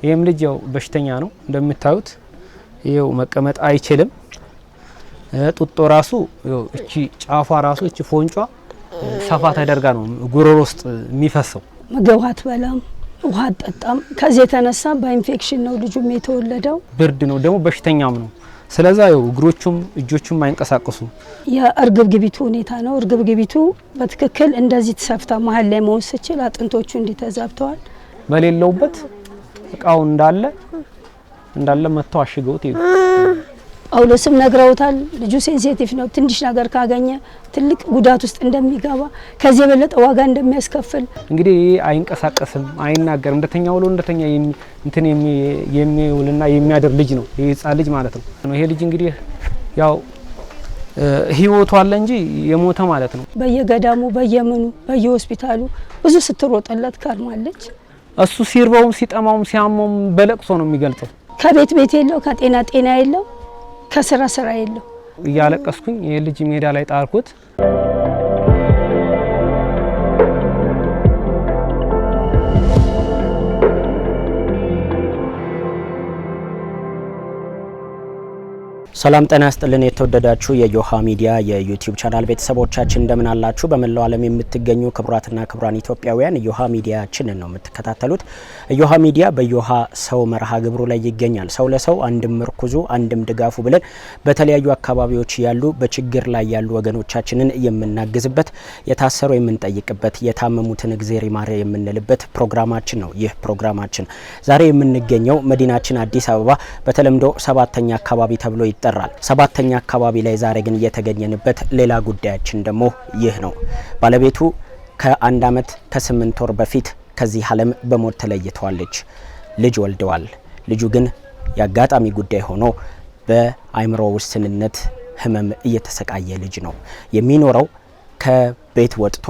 ይሄም ልጅ ያው በሽተኛ ነው እንደምታዩት ይሄው መቀመጥ አይችልም ጡጦ ራሱ እቺ ጫፏ ራሱ እቺ ፎንጯ ሰፋ ተደርጋ ነው ጉሮሮ ውስጥ የሚፈሰው ምግብ አትበላም ውሃ አትጠጣም ከዚህ የተነሳ በኢንፌክሽን ነው ልጁም የተወለደው ብርድ ነው ደግሞ በሽተኛም ነው ስለዛ ያው እግሮቹም እጆቹም አይንቀሳቀሱ የእርግብግቢቱ ሁኔታ ነው እርግብግቢቱ በትክክል እንደዚህ ተሰፍታ መሀል ላይ መውሰችል አጥንቶቹ እንዲተዛብተዋል በሌለውበት እቃው እንዳለ መተው አሽገውት ይሉ አውለስም ነግረውታል ልጁ ሴንሲቲቭ ነው ትንሽ ነገር ካገኘ ትልቅ ጉዳት ውስጥ እንደሚገባ ከዚህ በለጠ ዋጋ እንደሚያስከፍል እንግዲህ አይንቀሳቀስም አይናገርም እንደተኛ ውሎ እንደተኛ እንትን የሚውልና የሚያደር ልጅ ነው ይሄ ህፃን ልጅ ማለት ነው ይሄ ልጅ እንግዲህ ያው ህይወቱ አለ እንጂ የሞተ ማለት ነው በየገዳሙ በየምኑ በየሆስፒታሉ ብዙ ስትሮጠለት ከርማለች እሱ ሲርበውም ሲጠማውም ሲያመውም በለቅሶ ነው የሚገልጸው ከቤት የለው ከጤና የለው ከስራ የለው እያለቀስኩኝ ይሄ ልጅ ሜዳ ላይ ጣርኩት ሰላም ጤና ይስጥልን የተወደዳችሁ የዮሃ ሚዲያ የዩቲዩብ ቻናል ቤተሰቦቻችን እንደምን አላችሁ በመላው ዓለም የምትገኙ ክቡራትና ክቡራን ኢትዮጵያውያን ዮሃ ሚዲያችንን ነው የምትከታተሉት ዮሃ ሚዲያ በዮሃ ሰው መርሃ ግብሩ ላይ ይገኛል ሰው ለሰው አንድም ምርኩዙ አንድም ድጋፉ ብለን በተለያዩ አካባቢዎች ያሉ በችግር ላይ ያሉ ወገኖቻችንን የምናግዝበት የታሰሩ የምንጠይቅበት የታመሙትን እግዚአብሔር ይማረ የምንልበት ፕሮግራማችን ነው ይህ ፕሮግራማችን ዛሬ የምንገኘው መዲናችን አዲስ አበባ በተለምዶ ሰባተኛ አካባቢ ተብሎ ይጠራል ሰባተኛ አካባቢ ላይ ዛሬ ግን የተገኘንበት ሌላ ጉዳያችን ደግሞ ይህ ነው ባለቤቱ ከአንድ አመት ከ8 ወር በፊት ከዚህ ዓለም በሞት ተለይቷለች ልጅ ወልደዋል ልጁ ግን ያጋጣሚ ጉዳይ ሆኖ በአይምሮ ውስንነት ህመም እየተሰቃየ ልጅ ነው የሚኖረው ከቤት ወጥቶ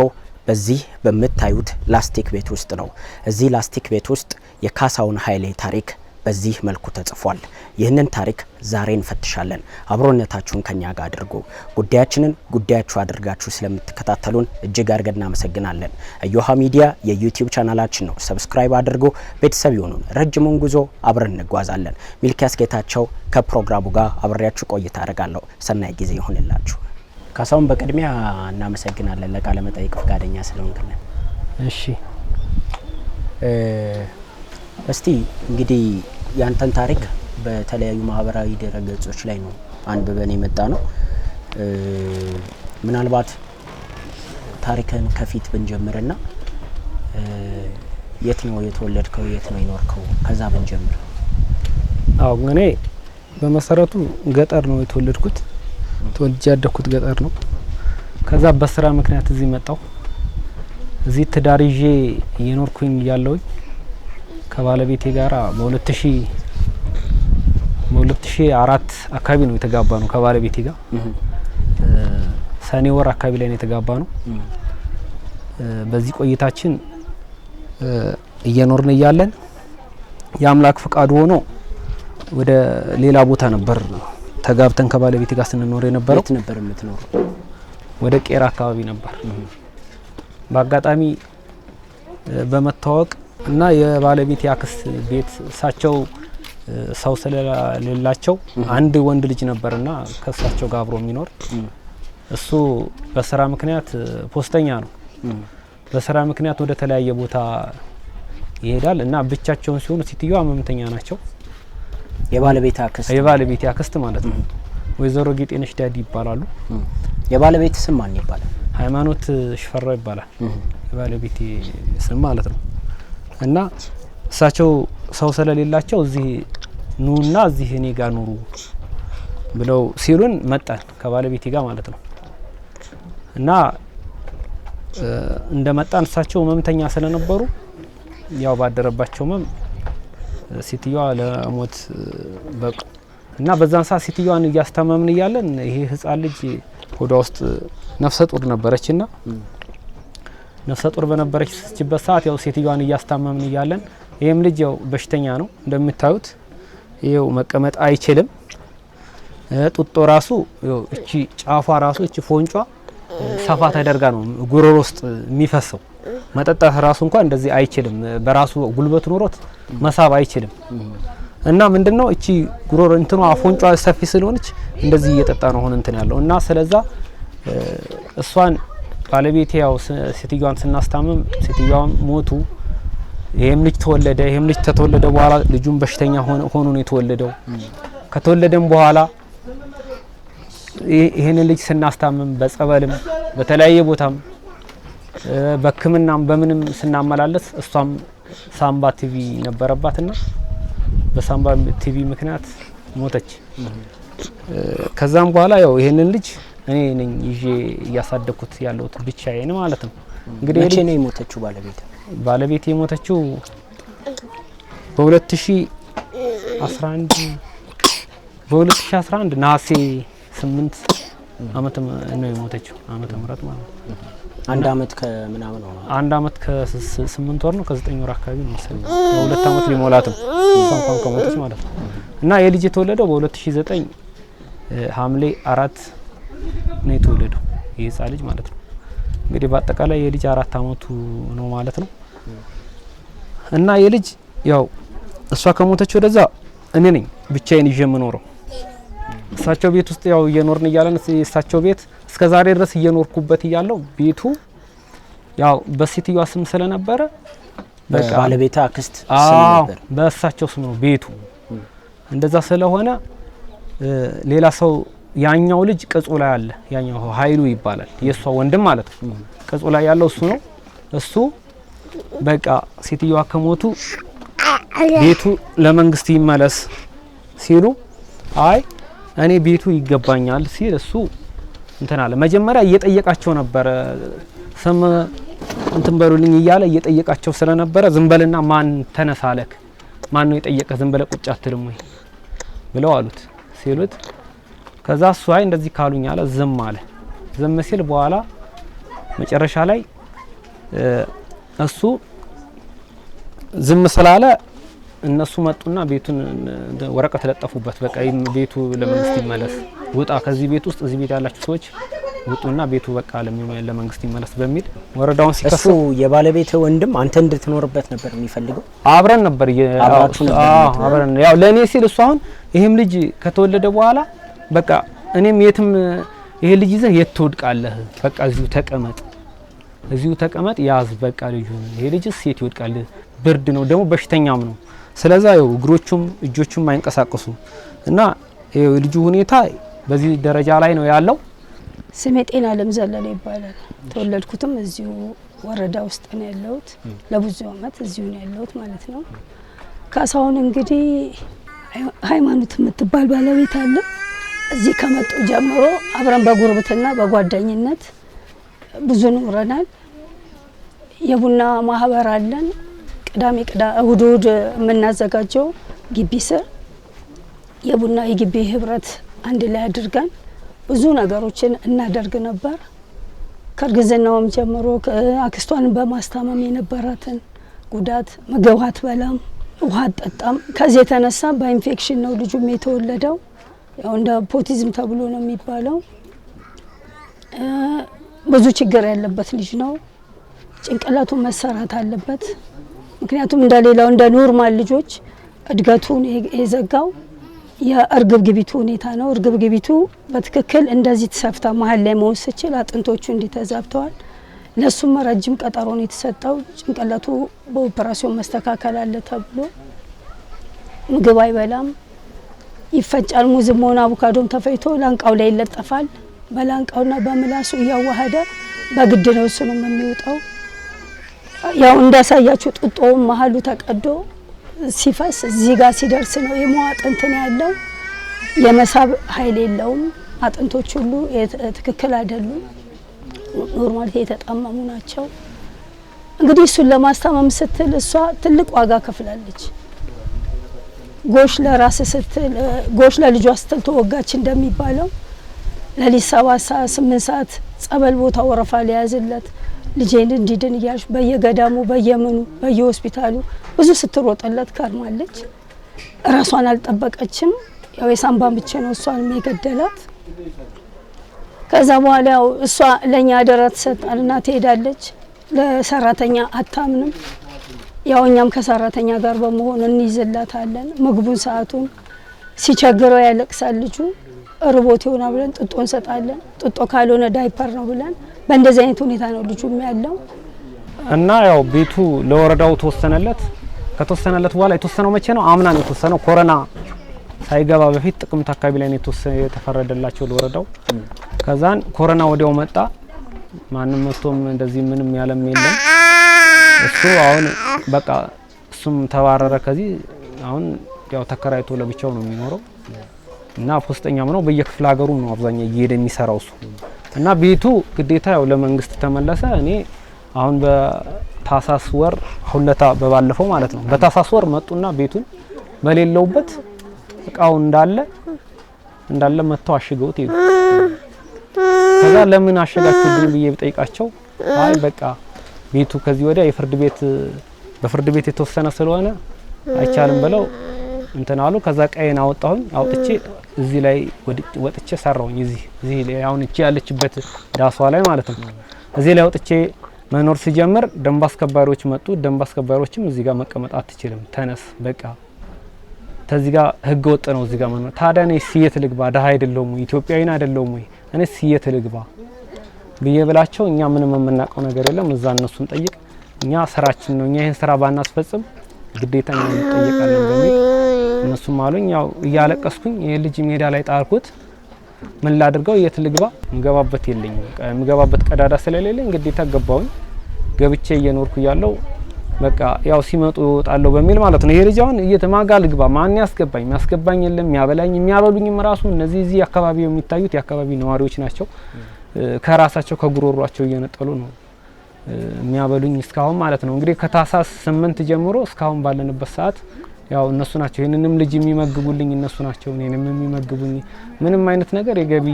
በዚህ በመታዩት ላስቲክ ቤት ውስጥ ነው እዚህ ላስቲክ ቤት ውስጥ የካሳውን ኃይሌ ታሪክ በዚህ መልኩ ተጽፏል ይህንን ታሪክ ዛሬ እንፈትሻለን አብሮነታችሁን ከኛ ጋር አድርጉ ጉዳያችንን ጉዳያችሁ አድርጋችሁ ስለምትከታተሉን እጅግ አድርገን እናመሰግናለን ዮሃ ሚዲያ የዩቲዩብ ቻናላችን ነው ሰብስክራይብ አድርጉ ቤተሰብ ይሁኑን ረጅሙን ጉዞ አብረን እንጓዛለን ሚልኪያስ ጌታቸው ከፕሮግራሙ ጋር አብሬያችሁ ቆይታ አደርጋለሁ ሰናይ ጊዜ ይሁንላችሁ ካሳውን በቅድሚያ እናመሰግናለን ለቃለ መጠይቅ ፈቃደኛ ስለሆንክልን እሺ እስቲ እንግዲህ ያንተን ታሪክ በተለያዩ ማህበራዊ ድረገጾች ላይ ነው አንብበን የመጣ ነው ምናልባት ታሪክን ከፊት ብንጀምርና የት ነው የተወለድከው የት ነው የኖርከው ከዛ ብንጀምር አው እኔ በመሰረቱ ገጠር ነው የተወለድኩት ተወልጄ ያደኩት ገጠር ነው ከዛ በስራ ምክንያት እዚህ መጣው እዚህ ትዳር ይዤ የኖርኩኝ ያለውኝ ከባለቤቴ ጋራ በ2004 አካባቢ ነው የተጋባ ነው ከባለቤቴ ጋር ሰኔ ወር አካባቢ ላይ ነው የተጋባ ነው በዚህ ቆይታችን እየኖርን ያለን የአምላክ ፍቃድ ሆኖ ወደ ሌላ ቦታ ነበር ተጋብተን ከባለቤቴ ጋር ስንኖር የነበረው የት ነበር የምትኖር ወደ ቄራ አካባቢ ነበር በአጋጣሚ በመታወቅ እና የባለቤቴ አክስት ቤት ሳቸው ሰው ስለሌላቸው አንድ ወንድ ልጅ ነበርና ከሳቸው ጋር አብሮ የሚኖር እሱ በስራ ምክንያት ፖስተኛ ነው በስራ ምክንያት ወደ ተለያየ ቦታ ይሄዳል እና ብቻቸውን ሲሆኑ ሲትየዋ መምተኛ ናቸው የባለቤቴ አክስት ማለት ነው ወይዘሮ ጌጤነሽ ዳዲ ይባላሉ የባለቤት ስም ማን ይባላል ሃይማኖት ሽፈራው ይባላል የባለቤቴ ስም ማለት ነው እና እሳቸው ሰው ስለሌላቸው እዚህ ኑና እዚህ እኔ ጋር ኑሩ ብለው ሲሉን መጣን ከባለቤቴ ጋር ማለት ነው እና እንደመጣን እሳቸው መምተኛ ስለነበሩ ያው ባደረባቸው መም ሲትየዋ ለሞት በቁ እና በዛን ሰዓት ሲትየዋን እያስተማምን ይያለን ይሄ ህፃን ልጅ ሆዷ ውስጥ ነፍሰ ጡር ነበረችና ነፍሰ ጡር በነበረችበት ሰዓት ያው ሲትየዋን እያስተማምን ይያለን ይሄም ልጅ ያው በሽተኛ ነው እንደምታዩት ይሄው መቀመጥ አይችልም ጡጦ ራሱ እቺ ጫፏ ራሱ እቺ ፎንጯ ሰፋ ተደርጋ ነው ጉሮሮ ውስጥ የሚፈሰው መጠጣት ራሱ እንኳን እንደዚህ አይችልም። በራሱ ጉልበት ኖሮት መሳብ አይችልም። እና ምንድነው እቺ ጉሮሮ እንትኑ አፎንጫ ሰፊ ስለሆነች እንደዚህ እየጠጣ ነው አሁን እንትን ያለው እና ስለዛ እሷን ባለቤቴ ያው ሴትዮዋን ስናስታምም ሴትዮዋን ሞቱ። ይሄም ልጅ ተወለደ። ይሄም ልጅ ተተወለደ በኋላ ልጁም በሽተኛ ሆኖ ነው የተወለደው። ከተወለደም በኋላ ይሄንን ልጅ ስናስታምም በጸበልም በተለያየ ቦታም በሕክምናም በምንም ስናመላለስ እሷም ሳምባ ቲቪ ነበረባትና በሳምባ ቲቪ ምክንያት ሞተች። ከዛም በኋላ ያው ይሄንን ልጅ እኔ ነኝ ይዤ እያሳደኩት ያለሁት ብቻዬን ማለት ነው። እንግዲህ መቼ ነው የሞተችው ባለቤቴ የሞተችው በ2011 ነሐሴ 8 አመት ነው የሞተችው ዓመተ ምህረት ማለት ነው። አንድ አመት ከምናምን ነው። አንድ አመት ከ8 ወር ነው ከ9 ወር አካባቢ ነው መሰለኝ። በሁለት አመት ሊሞላትም እንኳን ከሞተች ማለት ነው። እና የልጅ የተወለደው በ2009 ሐምሌ 4 ነው የተወለደው የህፃን ልጅ ማለት ነው። እንግዲህ በአጠቃላይ የልጅ 4 አመቱ ነው ማለት ነው። እና የልጅ ያው እሷ ከሞተች ወደዛ እኔ ነኝ ብቻዬን ይዤ የምኖረው። እሳቸው ቤት ውስጥ ያው እየኖርን እያለን እሳቸው ቤት እስከ ዛሬ ድረስ እየኖርኩበት እያለው ቤቱ ያው በሴትዮዋ ስም ስለነበረ በቃ ባለቤቷ አክስት ስም ነበር፣ በእሳቸው ስም ነው ቤቱ። እንደዛ ስለሆነ ሌላ ሰው ያኛው ልጅ ቅጹ ላይ አለ። ያኛው ኃይሉ ይባላል የሷ ወንድም ማለት ነው። ቅጹ ላይ ያለው እሱ ነው። እሱ በቃ ሴትዮዋ ከሞቱ ቤቱ ለመንግስት ይመለስ ሲሉ አይ እኔ ቤቱ ይገባኛል ሲል እሱ እንትን አለ። መጀመሪያ እየጠየቃቸው ነበር ስም እንትን በሉልኝ እያለ እየጠየቃቸው ስለነበረ ዝምበልና ማን ተነሳለክ ማን ነው የጠየቀ ዝምበለ ቁጭ አትልም ወይ ብለው አሉት ሲሉት ከዛ እሱ አይ እንደዚህ ካሉኝ አለ ዝም አለ። ዝም ሲል በኋላ መጨረሻ ላይ እሱ ዝም ስላለ እነሱ መጡና ቤቱን ወረቀት ለጠፉበት። በቃ ቤቱ ለመንግስት ይመለስ ውጣ ከዚህ ቤት ውስጥ እዚህ ቤት ያላችሁ ሰዎች ውጡና ቤቱ በቃ ለመንግስት ይመለስ በሚል ወረዳውን ሲከሱ እሱ የባለቤት ወንድም አንተ እንድትኖርበት ነበር የሚፈልገው። አብረን ነበር አብረን ያው ለኔ ሲል እሱ አሁን ይሄም ልጅ ከተወለደ በኋላ በቃ እኔም የትም ይሄ ልጅ ይዘህ የት ትወድቃለህ በቃ እዚሁ ተቀመጥ ያዝ በቃ ልጅ ይሄ ልጅስ የት ይወድቃል ብርድ ነው ደግሞ በሽተኛም ነው። ስለዛ ያው እግሮቹም እጆቹም አይንቀሳቀሱ እና ይሄው ልጁ ሁኔታ በዚህ ደረጃ ላይ ነው ያለው። ስሜ ጤና ዓለም ዘለለ ይባላል። ተወለድኩትም እዚሁ ወረዳ ውስጥ ነው ያለሁት። ለብዙ አመት እዚሁ ነው ያለሁት ማለት ነው። ካሳሁን እንግዲህ ሃይማኖት የምትባል ባለቤት አለ። እዚህ ከመጡ ጀምሮ አብረን በጉርብትና በጓደኝነት ብዙ ኖረናል። የቡና ማህበር አለን። ቅዳሜ እሁድ የምናዘጋጀው ግቢ ስር የቡና የግቢ ህብረት አንድ ላይ አድርገን ብዙ ነገሮችን እናደርግ ነበር። ከእርግዝናውም ጀምሮ አክስቷን በማስታመም የነበራትን ጉዳት ምግብ አትበላም፣ ውሃ አትጠጣም። ከዚህ የተነሳ በኢንፌክሽን ነው ልጁም የተወለደው። ያው እንደ ፖቲዝም ተብሎ ነው የሚባለው። ብዙ ችግር ያለበት ልጅ ነው። ጭንቅላቱ መሰራት አለበት። ምክንያቱም እንደሌላው እንደ ኖርማል ልጆች እድገቱን የዘጋው የእርግብግቢቱ ሁኔታ ነው። እርግብግቢቱ በትክክል እንደዚህ ተሰፍታ መሀል ላይ መሆን ስችል አጥንቶቹ እንዲተዛብተዋል። ለሱም ረጅም ቀጠሮ ነው የተሰጠው። ጭንቅላቱ በኦፕራሲዮን መስተካከል አለ ተብሎ ምግብ አይበላም፣ ይፈጫል። ሙዝም ሆነ አቮካዶም ተፈይቶ ላንቃው ላይ ይለጠፋል። በላንቃውና በምላሱ እያዋሃደ በግድ ነው እሱ ነው የሚወጣው። ያው እንዳሳያችሁ ጡጦውም መሀሉ ተቀዶ ሲፈስ እዚህ ጋር ሲደርስ ነው የመዋጥ እንትን ያለው። የመሳብ ኃይል የለውም። አጥንቶች ሁሉ ትክክል አይደሉም፣ ኖርማል የተጣመሙ ናቸው። እንግዲህ እሱን ለማስታመም ስትል እሷ ትልቅ ዋጋ ከፍላለች። ጎሽ ለራስ ስትል ጎሽ ለልጇ ስትል ተወጋች እንደሚባለው ለሊት 7 ሰዓት 8 ሰዓት ጸበል ቦታ ወረፋ ሊያዝለት ልጄን እንዲድን እያልሽ በየገዳሙ በየምኑ በየሆስፒታሉ ብዙ ስትሮጥለት ከርማለች። ራሷን አልጠበቀችም። ያው የሳምባን ብቻ ነው እሷን የገደላት። ከዛ በኋላ ያው እሷ ለኛ አደራ ተሰጣልና ትሄዳለች። ለሰራተኛ አታምንም። ያው እኛም ከሰራተኛ ጋር በመሆን እንይዝላታለን። ምግቡን ሰዓቱን ሲቸግረው ያለቅሳል ልጁ ርቦት ይሆና ብለን ጥጦ እንሰጣለን። ጥጦ ካልሆነ ዳይፐር ነው ብለን በእንደዚህ አይነት ሁኔታ ነው ልጁም ያለው። እና ያው ቤቱ ለወረዳው ተወሰነለት። ከተወሰነለት በኋላ የተወሰነው መቼ ነው? አምና ነው የተወሰነው። ኮሮና ሳይገባ በፊት ጥቅምት አካባቢ ላይ ነው የተፈረደላቸው ለወረዳው። ከዛን ኮሮና ወዲያው መጣ። ማንም መጥቶም እንደዚህ ምንም ያለም የለም። እሱ አሁን በቃ እሱም ተባረረ ከዚህ። አሁን ያው ተከራይቶ ለብቻው ነው የሚኖረው እና ፖስተኛም ነው በየክፍለ ሀገሩ ነው አብዛኛው እየሄደ የሚሰራው እሱ። እና ቤቱ ግዴታ ያው ለመንግስት ተመለሰ። እኔ አሁን በታሳስ ወር ሁለታ በባለፈው ማለት ነው በታሳስ ወር መጡና ቤቱን በሌለውበት እቃው እንዳለ መተው አሽገውት ይሉ። ከዛ ለምን አሸጋችሁብኝ ብዬ ብጠይቃቸው አይ በቃ ቤቱ ከዚህ ወዲያ በፍርድ ቤት የተወሰነ ስለሆነ አይቻልም ብለው እንትን አሉ። ከዛ ቀይን አውጥቼ እዚህ ላይ ወጥቼ ሰራውኝ። እዚህ ላይ አሁን እቺ ያለችበት ዳሷ ላይ ማለት ነው። እዚህ ላይ ወጥቼ መኖር ሲጀምር ደንብ አስከባሪዎች መጡ። ደንብ አስከባሪዎችም እዚህ ጋር መቀመጥ አትችልም፣ ተነስ በቃ ተዚህ ጋር ህገ ወጥ ነው እዚህ ጋር መኖር። ታዲያ እኔ ሲየት ልግባ? ደሃ አይደለሁም ወይ? ኢትዮጵያዊና አይደለሁም ወይ? እኔ ሲየት ልግባ ብዬ ብላቸው እኛ ምንም የምናውቀው ነገር የለም እዛ እነሱን ጠይቅ፣ እኛ ስራችን ነው፣ እኛ ይሄን ስራ ባናስፈጽም ግዴታ እኛ እንጠየቃለን በሚል እነሱም አሉኝ። ያው እያለቀስኩኝ ይሄ ልጅ ሜዳ ላይ ጣልኩት። ምን ላድርገው? የት ልግባ? ምገባበት የለኝም። ምገባበት ቀዳዳ ስለሌለኝ ግዴታ ገባሁኝ። ገብቼ እየኖርኩ ያለው በቃ ያው ሲመጡ እወጣለሁ በሚል ማለት ነው። ይሄ ልጅ አሁን እየተማጋ ልግባ? ማን ያስገባኝ? የሚያስገባኝ የለም። የሚያበሉኝም ራሱ እነዚህ እዚህ አካባቢ የሚታዩት የአካባቢ ነዋሪዎች ናቸው። ከራሳቸው ከጉሮሯቸው እየነጠሉ ነው የሚያበሉኝ እስካሁን ማለት ነው። እንግዲህ ከታሳስ 8 ጀምሮ እስካሁን ባለንበት ሰዓት ያው እነሱ ናቸው ይሄንንም ልጅ የሚመግቡልኝ እነሱ ናቸው። እኔንም የሚመግቡኝ ምንም አይነት ነገር የገቢ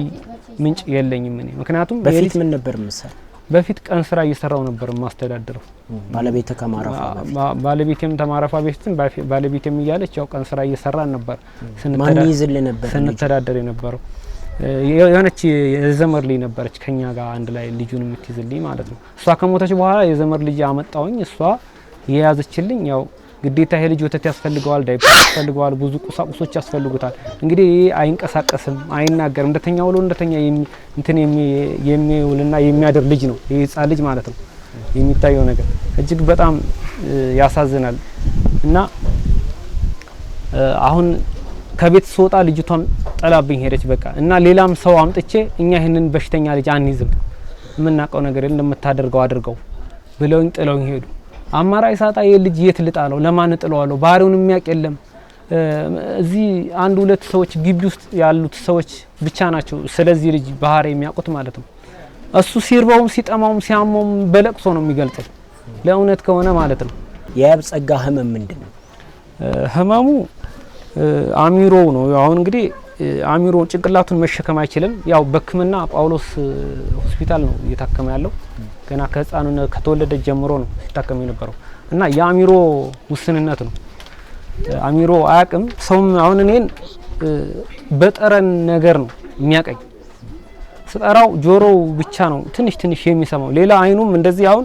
ምንጭ የለኝም እኔ። ምክንያቱም በፊት ምን ነበር ምሰራ? በፊት ቀን ስራ እየሰራው ነበር ማስተዳድረው። ባለቤቴም ተማረፋ በፊትም ባለቤቴም እያለች ያው ቀን ስራ እየሰራን ነበር ስንተዳደር የነበረው። የሆነች የዘመር ልጅ ነበረች ከኛ ጋር አንድ ላይ ልጁን የምትይዝልኝ ማለት ነው። እሷ ከሞተች በኋላ የዘመር ልጅ አመጣውኝ። እሷ የያዘችልኝ ያው ግዴታ ይሄ ልጅ ወተት ያስፈልገዋል፣ ዳይፐር ያስፈልገዋል፣ ብዙ ቁሳቁሶች ያስፈልጉታል። እንግዲህ አይንቀሳቀስም፣ አይናገርም። እንደተኛ ውሎ እንደተኛ እንትን የሚውልና የሚያድር ልጅ ነው ይሄ ህፃን ልጅ ማለት ነው። የሚታየው ነገር እጅግ በጣም ያሳዝናል። እና አሁን ከቤት ስወጣ ልጅቷም ጠላብኝ ሄደች በቃ። እና ሌላም ሰው አምጥቼ እኛ ይሄንን በሽተኛ ልጅ አንይዝም፣ የምናውቀው ነገር የለም፣ እንደምታደርገው አድርገው ብለውኝ ጥለውኝ ሄዱ። አማራጭ ሳጣ ይሄ ልጅ የት ልጣለው? ለማን ጥለዋለሁ? ባህሪውን የሚያውቅ የለም። እዚህ አንድ ሁለት ሰዎች ግቢ ውስጥ ያሉት ሰዎች ብቻ ናቸው ስለዚህ ልጅ ባህሪ የሚያውቁት ማለት ነው። እሱ ሲርበውም ሲጠማውም ሲያመውም በለቅሶ ነው የሚገልጸው ለእውነት ከሆነ ማለት ነው። የያብ ጸጋ ህመም ምንድነው? ህመሙ አሚሮ ነው። አሁን እንግዲህ አሚሮ ጭንቅላቱን መሸከም አይችልም። ያው በሕክምና ጳውሎስ ሆስፒታል ነው እየታከመ ያለው። ገና ከህፃኑነት ከተወለደ ጀምሮ ነው ሲታከም የነበረው እና የአሚሮ ውስንነት ነው። አሚሮ አያውቅም ሰውም። አሁን እኔን በጠረን ነገር ነው የሚያቀኝ። ስጠራው ጆሮው ብቻ ነው ትንሽ የሚሰማው። ሌላ አይኑም እንደዚህ አሁን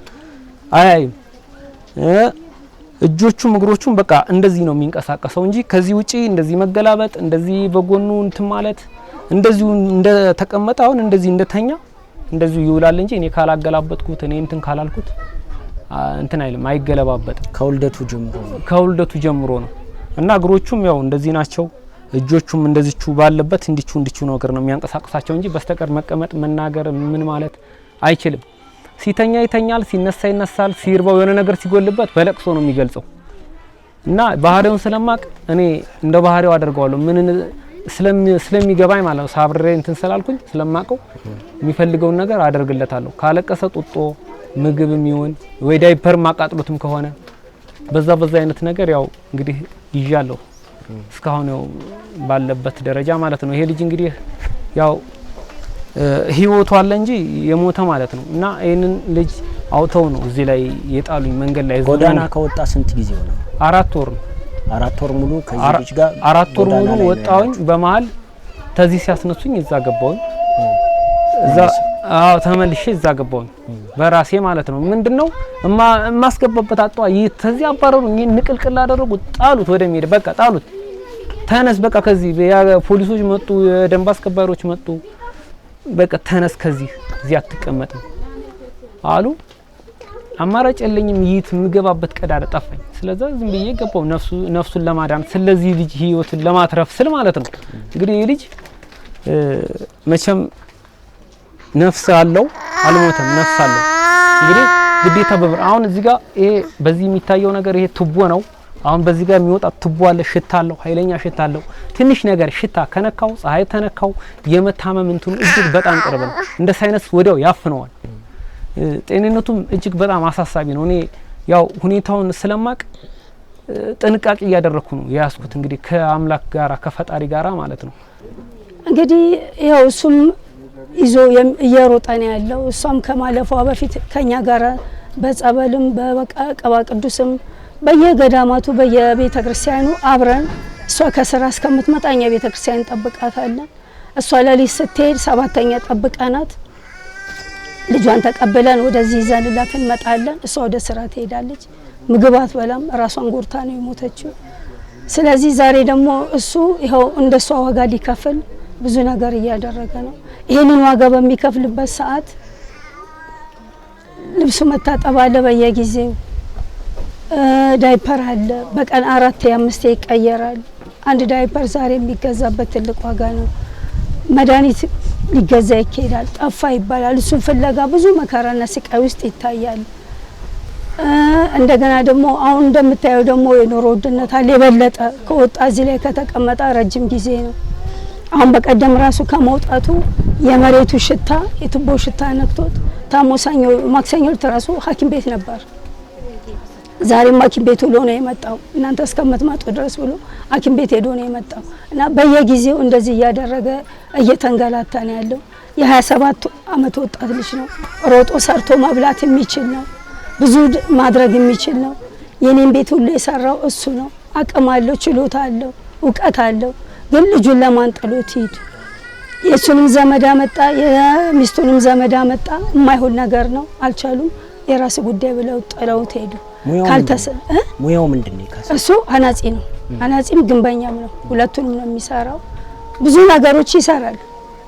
አያይም። እጆቹም እግሮቹም በቃ እንደዚህ ነው የሚንቀሳቀሰው እንጂ ከዚህ ውጪ እንደዚህ መገላበጥ እንደዚህ በጎኑ እንትን ማለት እንደዚሁ እንደተቀመጠ አሁን እንደዚህ እንደተኛ እንደዚሁ ይውላል እንጂ እኔ ካላገላበጥኩት እኔ እንትን ካላልኩት እንትን አይልም፣ አይገለባበጥም። ከውልደቱ ጀምሮ ነው እና እግሮቹም ያው እንደዚህ ናቸው። እጆቹም እንደዚቹ ባለበት እንዲቹ ነገር ነው የሚያንቀሳቅሳቸው እንጂ በስተቀር መቀመጥ መናገር ምን ማለት አይችልም። ሲተኛ ይተኛል፣ ሲነሳ ይነሳል፣ ሲርባው የሆነ ነገር ሲጎልበት በለቅሶ ነው የሚገልጸው። እና ባህሪውን ስለማቅ እኔ እንደ ባህሪው አደርገዋለሁ። ምን ስለሚገባኝ ማለት ነው። ሳብሬ እንትን ስላልኩኝ ስለማቀው የሚፈልገውን ነገር አደርግለታለሁ። ካለቀሰ ጡጦ ምግብም ይሁን ወይ ዳይፐር ማቃጥሉትም ከሆነ በዛ አይነት ነገር ያው እንግዲህ ይዣለሁ እስካሁን ያው ባለበት ደረጃ ማለት ነው። ይሄ ልጅ እንግዲህ ያው ህይወቱ አለ እንጂ የሞተ ማለት ነው። እና ይሄንን ልጅ አውተው ነው እዚህ ላይ የጣሉኝ መንገድ ላይ። ጎዳና ከወጣ ስንት ጊዜ ሆነ? 4 ወር ነው። 4 ወር ሙሉ ከዚህ ልጅ ጋር 4 ወር ሙሉ ወጣውኝ። በመሃል ተዚህ ሲያስነሱኝ እዛ ገባውኝ። እዛ ተመልሼ እዛ ገባውኝ። በራሴ ማለት ነው። ምንድነው ማስገባበት አጣው ተዚህ አባረሩ ንቅልቅል አደረጉ ጣሉት ወደ ሜዳ በቃ ጣሉት ተነስ በቃ ከዚህ ፖሊሶች መጡ የደንብ አስከባሪዎች መጡ በቃ ተነስ ከዚህ እዚህ አትቀመጥም አሉ አማራጭ የለኝም ይት ምገባበት ቀዳዳ ጠፋኝ ስለዚህ ዝም ብዬ ገባው ነፍሱን ለማዳን ስለዚህ ልጅ ህይወቱን ለማትረፍ ስል ማለት ነው እንግዲህ ልጅ መቼም ነፍስ አለው አልሞተም ነፍስ አለው እንግዲህ ግዴታ በብር አሁን እዚህ ጋር ይሄ በዚህ የሚታየው ነገር ይሄ ቱቦ ነው አሁን በዚህ ጋር የሚወጣ ቱቦ አለ ሽታ አለው ኃይለኛ ሽታ አለው ትንሽ ነገር ሽታ ከነካው ፀሐይ ተነካው የመታመም እንትን እጅግ በጣም ቅርብ ነው እንደ ሳይነስ ወዲያው ያፍነዋል ጤንነቱም እጅግ በጣም አሳሳቢ ነው እኔ ያው ሁኔታውን ስለማቅ ጥንቃቄ ያደረኩ ነው ያስኩት እንግዲህ ከአምላክ ጋራ ከፈጣሪ ጋራ ማለት ነው እንግዲህ ያው እሱም ይዞ እየሮጠ ነው ያለው እሷም ከማለፏ በፊት ከኛ ጋራ በጸበልም በቀባ ቅዱስም በየገዳማቱ በየቤተ ክርስቲያኑ አብረን እሷ ከስራ እስከምትመጣኛ ቤተ ክርስቲያን ጠብቃታለን እሷ ለሊት ስትሄድ ሰባተኛ ጠብቀናት ልጇን ተቀበለን ወደዚህ ይዘንላት እንመጣለን እሷ ወደ ስራ ትሄዳለች ምግብ አትበላም ራሷን ጎርታ ነው የሞተችው ስለዚህ ዛሬ ደግሞ እሱ ይሄው እንደሷ ዋጋ ሊከፍል ብዙ ነገር እያደረገ ነው ይሄንን ዋጋ በሚከፍልበት ሰዓት ልብሱ መታጠብ አለ በየጊዜው ዳይፐር አለ በቀን 4-5 ይቀየራል አንድ ዳይፐር ዛሬ የሚገዛበት ትልቅ ዋጋ ነው መድኃኒት ሊገዛ ይኬዳል ጠፋ ይባላል እሱን ፍለጋ ብዙ መከራና ስቃይ ውስጥ ይታያል እንደገና ደግሞ አሁን እንደምታየው ደግሞ የኑሮ ውድነት አለ የበለጠ ከወጣ እዚህ ላይ ከተቀመጠ ረጅም ጊዜ ነው አሁን በቀደም ራሱ ከመውጣቱ የመሬቱ ሽታ የቱቦ ሽታ ነክቶት ታሞሳኞ ማክሰኞ ተራሱ ሐኪም ቤት ነበር ዛሬ ሐኪም ቤት ውሎ ነው የመጣው እናንተ እስከምትመጡ ድረስ ብሎ ሐኪም ቤት ሄዶ ነው የመጣው እና በየጊዜው እንደዚህ ያደረገ እየተንገላታ ነው ያለው የ27 አመት ወጣት ልጅ ነው ሮጦ ሰርቶ መብላት የሚችል ነው ብዙ ማድረግ የሚችል ነው የኔን ቤት ሁሉ የሰራው እሱ ነው አቅም አለው ችሎታ አለው ዕውቀት አለው ግን ልጁን ለማንጠሎት ሄዱ የሱንም ዘመድ አመጣ የሚስቱንም ዘመድ አመጣ የማይሆን ነገር ነው አልቻሉም የራስ ጉዳይ ብለው ጥለውት ሄዱ ሙያው ምንድነው ይካስ እሱ አናጺ ነው አናጺም ግንበኛም ነው ሁለቱንም ነው የሚሰራው ብዙ ነገሮች ይሰራል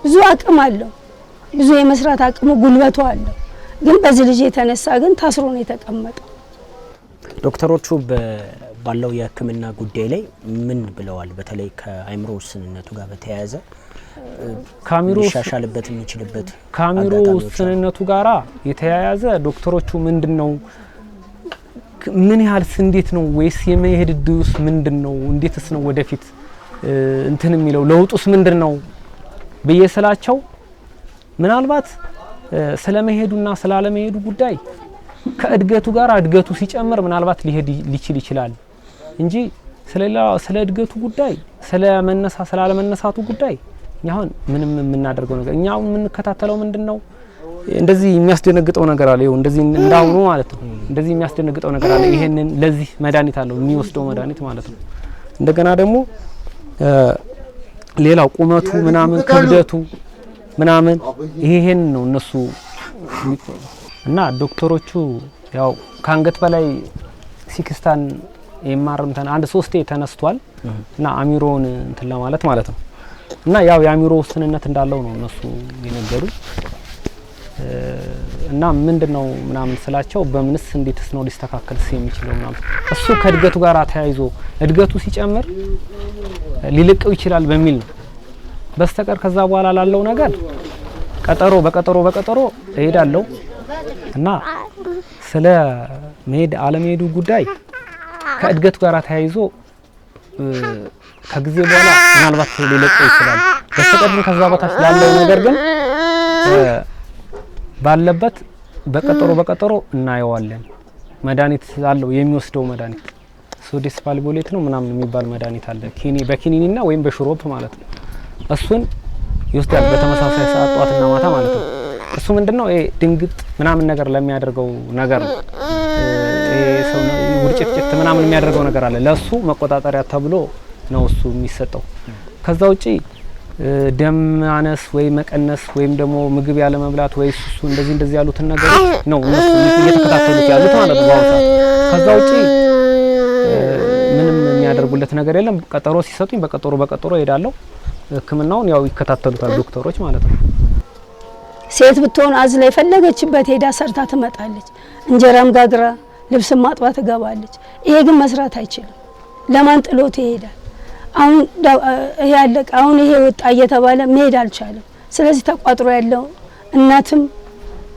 ብዙ አቅም አለው ብዙ የመስራት አቅሙ ጉልበቱ አለው ግን በዚህ ልጅ የተነሳ ግን ታስሮ ነው የተቀመጠው ዶክተሮቹ ባለው የህክምና ጉዳይ ላይ ምን ብለዋል በተለይ ከአይምሮ ውስንነቱ ጋር በተያያዘ ካሚሮ ሻሻልበት የሚችልበት ካሚሮ ውስንነቱ ጋራ የተያያዘ ዶክተሮቹ ምንድነው ምን ያህል እንዴት ነው ወይስ የመሄድ ድውስ ምንድነው እንዴትስ ነው ወደፊት እንትን የሚለው ለውጡስ ምንድነው በየሰላቸው ምናልባት ስለመሄዱና ስላለመሄዱ ጉዳይ ከእድገቱ ጋር እድገቱ ሲጨምር ምናልባት ሊሄድ ሊችል ይችላል እንጂ ስለ እድገቱ ጉዳይ ስላለመነሳቱ ጉዳይ ያሁን ምንም የምናደርገው ነገር እኛው የምንከታተለው ምንድነው እንደዚህ የሚያስደነግጠው ነገር አለ ይሄው እንደዚህ እንዳውኑ ማለት ነው እንደዚህ የሚያስደነግጠው ነገር አለ ይሄንን ለዚህ መድኃኒት አለው የሚወስደው መድኃኒት ማለት ነው እንደገና ደግሞ ሌላው ቁመቱ ምናምን ክብደቱ ምናምን ይሄን ነው እነሱ እና ዶክተሮቹ ያው ካንገት በላይ ሲክስታን የማርምተን አንድ 3 ተነስቷል እና አሚሮን እንትን ለማለት ማለት ነው እና ያው የአሚሮ ውስንነት እንዳለው ነው እነሱ የነገሩ እና ምንድነው ምናምን ስላቸው በምንስ እንዴትስ ነው ሊስተካከልስ የሚችለው ምናምን እሱ ከእድገቱ ጋር ተያይዞ እድገቱ ሲጨምር ሊልቀው ይችላል በሚል ነው በስተቀር ከዛ በኋላ ላለው ነገር በቀጠሮ እሄዳለሁ እና ስለ መሄድ አለመሄዱ ጉዳይ ከእድገቱ ጋር ተያይዞ ከጊዜ በኋላ ምናልባት ሊለቀው ይችላል በስተቀር ከዛ በታች ላለው ነገር ግን ባለበት በቀጠሮ እናየዋለን መድኃኒት አለው የሚወስደው መድኃኒት ሶዲየም ቫልቮሌት ነው ምናምን የሚባል መድኃኒት አለ በኪኒኒና ወይም በሽሮፕ ማለት ነው እሱን ይወስዳል በተመሳሳይ ሰዓት ጧትና ማታ ማለት ነው እሱ ምንድነው ድንግጥ ምናምን ነገር ለሚያደርገው ነገር ነው ሰው ውርጭጭት ምናምን የሚያደርገው ነገር አለ ለሱ መቆጣጠሪያ ተብሎ ነው እሱ የሚሰጠው ከዛ ውጪ ደም ማነስ ወይ መቀነስ ወይም ደግሞ ምግብ ያለ መብላት ወይ እሱ እንደዚህ ያሉትን ነገሮች ነው እነሱ እየተከታተሉት ያሉት ማለት ነው። ከዛ ውጪ ምንም የሚያደርጉለት ነገር የለም። ቀጠሮ ሲሰጡኝ በቀጠሮ ሄዳለሁ። ህክምናውን ያው ይከታተሉታል ዶክተሮች ማለት ነው። ሴት ብትሆን አዝላ የፈለገችበት ሄዳ ሰርታ ትመጣለች። እንጀራም ጋግራ ልብስም ማጥባ ትገባለች። ይሄ ግን መስራት አይችልም። ለማን ጥሎት ይሄዳል? አሁን ይሄ ያለቀ አሁን ይሄ ወጣ እየተባለ መሄድ አልቻለም። ስለዚህ ተቋጥሮ ያለው እናትም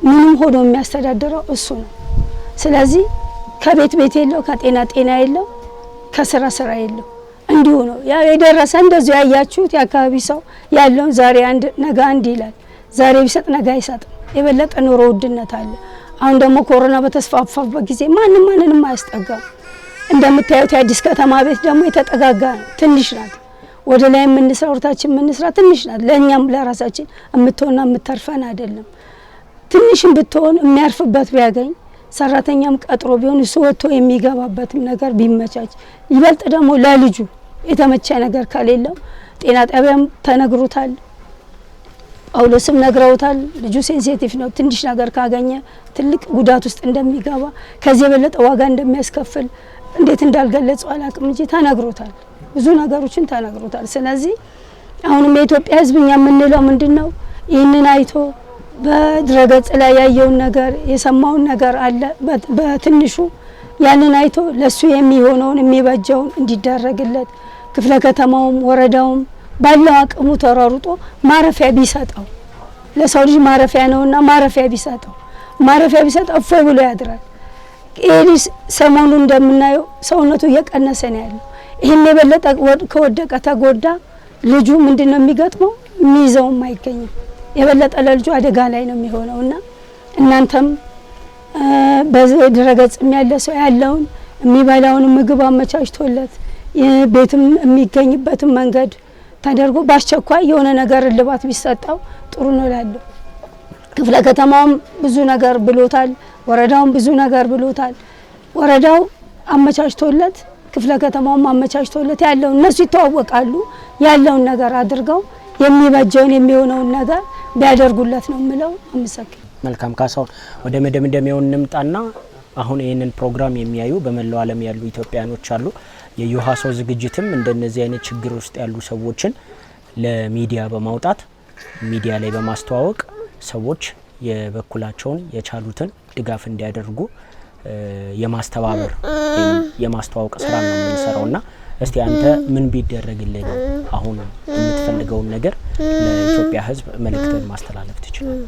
ምንም ሆኖ የሚያስተዳድረው እሱ ነው። ስለዚህ ከቤት የለው፣ ከጤና የለው፣ ከስራ የለው። እንዲሁ ነው ያ የደረሰ እንደዚህ ያያችሁት የአካባቢ ሰው ያለው ዛሬ አንድ ነገ አንድ ይላል። ዛሬ ቢሰጥ ነገ አይሰጥም። የበለጠ ኑሮ ውድነት አለ። አሁን ደግሞ ኮሮና በተስፋፋበት ጊዜ ማንንም አያስጠጋም። እንደምታዩት የአዲስ ከተማ ቤት ደግሞ የተጠጋጋ ነው። ትንሽ ናት። ወደ ላይ የምንስራ ወርታችን የምንስራ ትንሽ ናት። ለእኛም ለራሳችን የምትሆንና የምትተርፈን አይደለም። ትንሽም ብትሆን የሚያርፍበት ቢያገኝ ሰራተኛም ቀጥሮ ቢሆን እሱ ወጥቶ የሚገባበትም ነገር ቢመቻች፣ ይበልጥ ደግሞ ለልጁ የተመቸ ነገር ከሌለው ጤና ጣቢያም ተነግሮታል፣ ጳውሎስም ነግረውታል። ልጁ ሴንሲቲቭ ነው። ትንሽ ነገር ካገኘ ትልቅ ጉዳት ውስጥ እንደሚገባ ከዚህ የበለጠ ዋጋ እንደሚያስከፍል እንዴት እንዳልገለጸው አላቅም እንጂ ተነግሮታል። ብዙ ነገሮችን ተነግሮታል። ስለዚህ አሁንም የኢትዮጵያ ሕዝብ እኛ የምንለው ምንድነው ይህንን አይቶ በድረገጽ ላይ ያየውን ነገር የሰማውን ነገር አለ በትንሹ ያንን አይቶ ለሱ የሚሆነውን የሚበጀውን እንዲደረግለት ክፍለ ከተማውም ወረዳውም ባለው አቅሙ ተራሩጦ ማረፊያ ቢሰጠው ለሰው ልጅ ማረፊያ ነውና ማረፊያ ቢሰጠው እፎይ ብሎ ያድራል። ይሄ ሰሞኑን እንደምናየው ሰውነቱ እየቀነሰ ነው ያለው። ይሄን የበለጠ ከወደቀ ተጎዳ ልጁ ምንድነው የሚገጥመው? የሚይዘውም አይገኝም። የበለጠ ለልጁ አደጋ ላይ ነው የሚሆነውና እናንተም በድረገጽ ያለ ሰው ያለውን የሚበላውን ምግብ አመቻችቶለት ቤትም የሚገኝበትን መንገድ ተደርጎ በአስቸኳይ የሆነ ነገር ልባት ቢሰጣው ጥሩ ነው ላለው። ክፍለ ከተማውም ብዙ ነገር ብሎታል፣ ወረዳውም ብዙ ነገር ብሎታል። ወረዳው አመቻችቶለት ክፍለ ከተማውም አመቻችቶለት ያለው እነሱ ይተዋወቃሉ። ያለውን ነገር አድርገው የሚበጀውን የሚሆነውን ነገር ቢያደርጉለት ነው የምለው። አመሰግናለሁ። መልካም ካሳሁን፣ ወደ መደምደሚያው እንምጣና አሁን ይህንን ፕሮግራም የሚያዩ በመላው ዓለም ያሉ ኢትዮጵያኖች አሉ። የዮሃ ሰው ዝግጅትም እንደነዚህ አይነት ችግር ውስጥ ያሉ ሰዎችን ለሚዲያ በማውጣት ሚዲያ ላይ በማስተዋወቅ ሰዎች የበኩላቸውን የቻሉትን ድጋፍ እንዲያደርጉ የማስተባበር የማስተዋወቅ ስራ ነው የምንሰራውና እስቲ አንተ ምን ቢደረግልህ ነው አሁን የምትፈልገውን ነገር ለኢትዮጵያ ሕዝብ መልእክትን ማስተላለፍ ትችላል?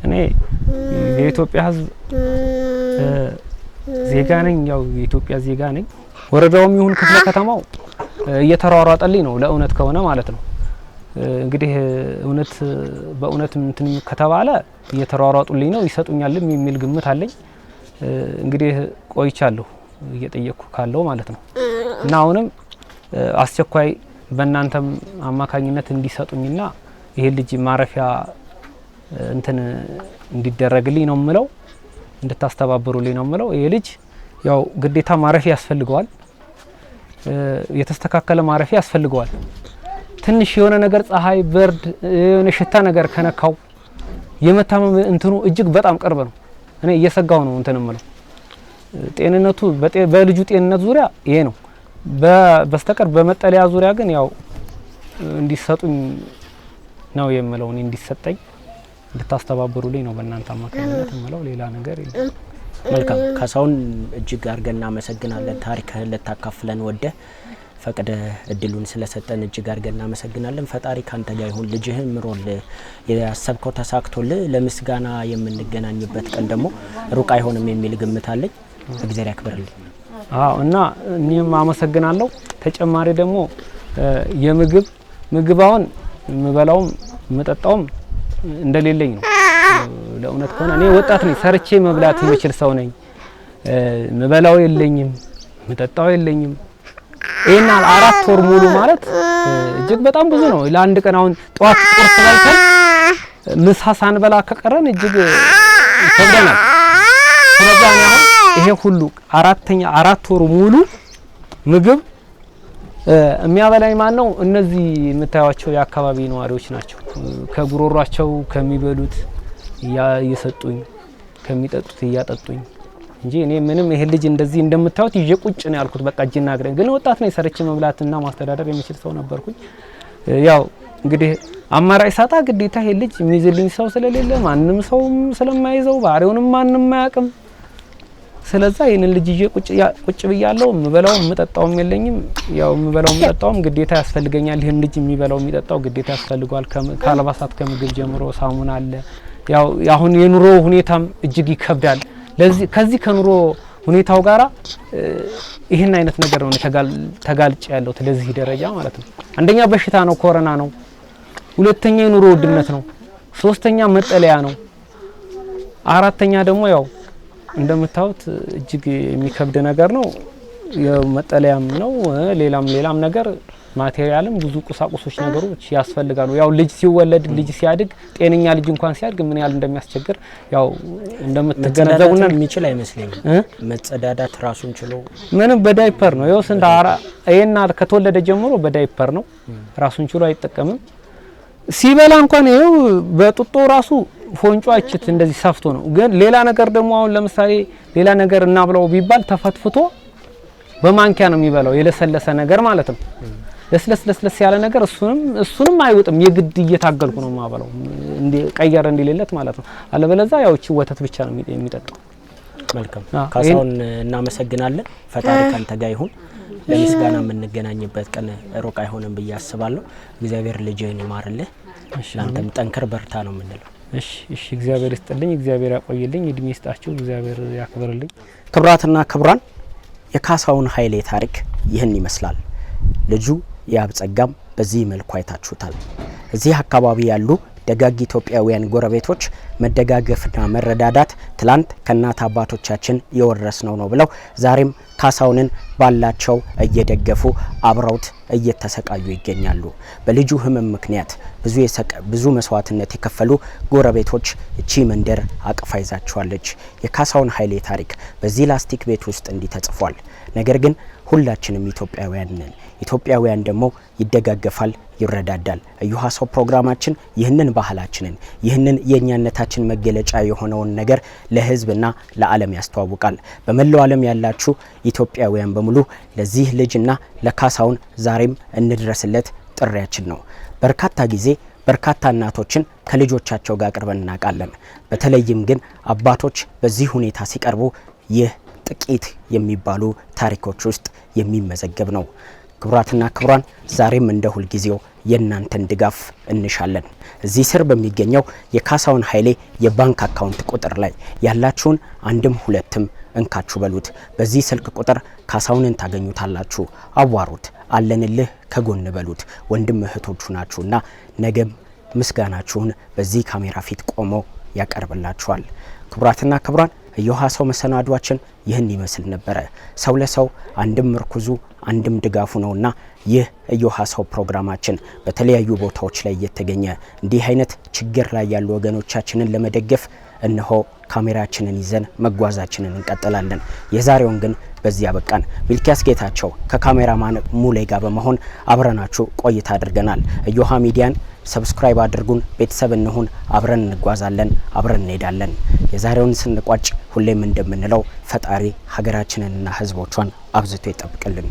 እኔ የኢትዮጵያ ሕዝብ ዜጋ ነኝ፣ ያው የኢትዮጵያ ዜጋ ነኝ። ወረዳውም ይሁን ክፍለ ከተማው እየተሯሯጠልኝ ነው ለእውነት ከሆነ ማለት ነው። እንግዲህ እውነት በእውነት እንትን ከተባለ እየተሯሯጡልኝ ነው ይሰጡኛልም የሚል ግምት አለኝ። እንግዲህ ቆይቻለሁ እየጠየቅኩ ካለው ማለት ነው እና አሁንም አስቸኳይ በእናንተም አማካኝነት እንዲሰጡኝና ይሄ ልጅ ማረፊያ እንትን እንዲደረግልኝ ነው ምለው፣ እንድታስተባብሩልኝ ነው ምለው። ይሄ ልጅ ያው ግዴታ ማረፊያ ያስፈልገዋል፣ የተስተካከለ ማረፊያ ያስፈልገዋል። ትንሽ የሆነ ነገር ፀሐይ፣ በርድ፣ የሆነ ሽታ ነገር ከነካው የመታመም እንትኑ እጅግ በጣም ቅርብ ነው። እኔ እየሰጋው ነው እንትን ምለው ጤንነቱ በልጁ ጤንነት ዙሪያ ይሄ ነው። በስተቀር በመጠለያ ዙሪያ ግን ያው እንዲሰጡኝ ነው የምለው። እኔ እንዲሰጠኝ እንድታስተባብሩልኝ ነው በእናንተ አማካኝነት የምለው፣ ሌላ ነገር የለም። መልካም ካሳሁን፣ እጅግ አድርገን እናመሰግናለን። ታሪክህን ልታካፍለን ወደ ፈቅደ እድሉን ስለሰጠን እጅግ አድርገን እናመሰግናለን። ፈጣሪ ካንተ ጋር ይሁን። ልጅህን ምሮልህ ያሰብከው ተሳክቶልህ ለምስጋና የምንገናኝበት ቀን ደግሞ ሩቅ አይሆንም የሚል ግምት አለኝ። እግዚአብሔር ያክብርልኝ። እና እኔም አመሰግናለሁ። ተጨማሪ ደግሞ ምግባውን የምበላውም የምጠጣውም እንደሌለኝ ነው። ለእውነት ከሆነ እኔ ወጣት ነኝ፣ ሰርቼ መብላት የምችል ሰው ነኝ። ምበላው የለኝም፣ ምጠጣው የለኝም። ይሄና 4 ወር ሙሉ ማለት እጅግ በጣም ብዙ ነው። ለአንድ ቀን አሁን ጧት ቁርስ በልተን ምሳ ሳንበላ ከቀረን እጅግ ይከብደናል። ስለዚህ ይሄ ሁሉ 4 ወር ሙሉ ምግብ የሚያበላኝ ማን ነው? እነዚህ የምታዩቸው የአካባቢ ነዋሪዎች ናቸው። ከጉሮሯቸው ከሚበሉት እየሰጡኝ ከሚጠጡት እያጠጡኝ እንጂ እኔ ምንም ይሄ ልጅ እንደዚህ እንደምታዩት ይዤ ቁጭ ነው ያልኩት። በቃ እጅና እግሬ ግን ወጣት ነው ሰርቼ መብላትና ማስተዳደር የሚችል ሰው ነበርኩኝ። ያው እንግዲህ አማራጭ ሳጣ ግዴታ ይሄ ልጅ የሚይዝልኝ ሰው ስለሌለ ማንም ሰው ስለማይዘው ባህሪውንም ማንም አያውቅም። ስለዛ ይሄንን ልጅ ይዤ ቁጭ ብያለሁ። ምበላው ምጠጣውም የለኝም። ያው ምበላው ምጠጣውም ግዴታ ያስፈልገኛል። ይሄን ልጅ የሚበላው የሚጠጣው ግዴታ ያስፈልጓል። ከአልባሳት ከምግብ ጀምሮ ሳሙና አለ። ያው አሁን የኑሮ ሁኔታም እጅግ ይከብዳል። ለዚህ ከዚህ ከኑሮ ሁኔታው ጋራ ይሄን አይነት ነገር ነው ተጋልጭ ያለው ለዚህ ደረጃ ማለት ነው። አንደኛ በሽታ ነው፣ ኮሮና ነው። ሁለተኛ የኑሮ ውድነት ነው። ሶስተኛ መጠለያ ነው። አራተኛ ደግሞ ያው እንደምታዩት እጅግ የሚከብድ ነገር ነው። የመጠለያም ነው ሌላም ነገር ማቴሪያልም ብዙ ቁሳቁሶች ነገሮች ያስፈልጋሉ። ያው ልጅ ሲወለድ ልጅ ሲያድግ ጤነኛ ልጅ እንኳን ሲያድግ ምን ያህል እንደሚያስቸግር ያው እንደምትገነዘቡና የሚችል አይመስለኝም። መጸዳዳት ራሱን ችሎ ምንም በዳይፐር ነው። ያው ስንት አይና ከተወለደ ጀምሮ በዳይፐር ነው። ራሱን ችሎ አይጠቀምም። ሲበላ እንኳን ይሄው በጡጦ ራሱ ፎንጮ አይችት እንደዚህ ሰፍቶ ነው። ግን ሌላ ነገር ደግሞ አሁን ለምሳሌ ሌላ ነገር እናብለው ቢባል ተፈትፍቶ በማንኪያ ነው የሚበላው፣ የለሰለሰ ነገር ማለት ነው። ለስለስ ያለ ነገር እሱንም አይውጥም። የግድ እየታገልኩ ነው ማበላው ቀየረ እንዲሌለት ማለት ነው። አለበለዚያ ያው እቺ ወተት ብቻ ነው የሚጠጣው። መልካም ካሳውን እናመሰግናለን። ፈጣሪ ካንተ ጋር ይሁን። ለምስጋና የምንገናኝበት ቀን ሩቅ አይሆንም ብዬ አስባለሁ። እግዚአብሔር ልጅህን ይማርልህ። ላንተም ጠንክር በርታ ነው የምንለው። እሺ እግዚአብሔር ይስጥልኝ፣ እግዚአብሔር ያቆይልኝ፣ እድሜ ይስጣችሁ፣ እግዚአብሔር ያክብርልኝ። ክብራትና ክብራን የካሳውን ኃይሌ ታሪክ ይህን ይመስላል። ልጁ ያብጸጋም በዚህ መልኩ አይታችሁታል። እዚህ አካባቢ ያሉ ደጋግ ኢትዮጵያውያን ጎረቤቶች መደጋገፍና መረዳዳት ትላንት ከእናት አባቶቻችን የወረስነው ነው ብለው ዛሬም ካሳውንን ባላቸው እየደገፉ አብረውት እየተሰቃዩ ይገኛሉ። በልጁ ህመም ምክንያት ብዙ መስዋዕትነት የከፈሉ ጎረቤቶች እቺ መንደር አቅፋ ይዛቸዋለች። የካሳውን ኃይሌ ታሪክ በዚህ ላስቲክ ቤት ውስጥ እንዲህ ተጽፏል። ነገር ግን ሁላችንም ኢትዮጵያውያን ነን። ኢትዮጵያውያን ደግሞ ይደጋገፋል፣ ይረዳዳል። እዮሃ ሰው ፕሮግራማችን ይህንን ባህላችንን ይህንን የኛነታችን መገለጫ የሆነውን ነገር ለህዝብና ለዓለም ያስተዋውቃል። በመላው ዓለም ያላችሁ ኢትዮጵያውያን በሙሉ ለዚህ ልጅና ለካሳውን ዛሬም እንድረስለት ጥሪያችን ነው። በርካታ ጊዜ በርካታ እናቶችን ከልጆቻቸው ጋር ቀርበን እናውቃለን። በተለይም ግን አባቶች በዚህ ሁኔታ ሲቀርቡ ይህ ጥቂት የሚባሉ ታሪኮች ውስጥ የሚመዘገብ ነው። ክቡራትና ክቡራን ዛሬም እንደ ሁል ጊዜው የእናንተን ድጋፍ እንሻለን። እዚህ ስር በሚገኘው የካሳውን ኃይሌ የባንክ አካውንት ቁጥር ላይ ያላችሁን አንድም ሁለትም እንካችሁ በሉት። በዚህ ስልክ ቁጥር ካሳውንን ታገኙታላችሁ። አዋሩት፣ አለንልህ ከጎን በሉት። ወንድም እህቶቹ ናችሁና ነገም ምስጋናችሁን በዚህ ካሜራ ፊት ቆሞ ያቀርብላችኋል። ክቡራትና ክቡራን እዮሃ ሰው መሰናዷችን ይህን ይመስል ነበረ። ሰው ለሰው አንድም ምርኩዙ አንድም ድጋፉ ነውና ይህ እዮሃ ሰው ፕሮግራማችን በተለያዩ ቦታዎች ላይ እየተገኘ እንዲህ አይነት ችግር ላይ ያሉ ወገኖቻችንን ለመደገፍ እነሆ ካሜራችንን ይዘን መጓዛችንን እንቀጥላለን። የዛሬውን ግን በዚህ አበቃን። ሚልኪያስ ጌታቸው ከካሜራማን ሙሌ ጋር በመሆን አብረናችሁ ቆይታ አድርገናል። እዮሃ ሚዲያን ሰብስክራይብ አድርጉን፣ ቤተሰብ እንሁን፣ አብረን እንጓዛለን፣ አብረን እንሄዳለን። የዛሬውን ስንቋጭ ሁሌም እንደምንለው ፈጣሪ ሀገራችንንና ሕዝቦቿን አብዝቶ ይጠብቅልን።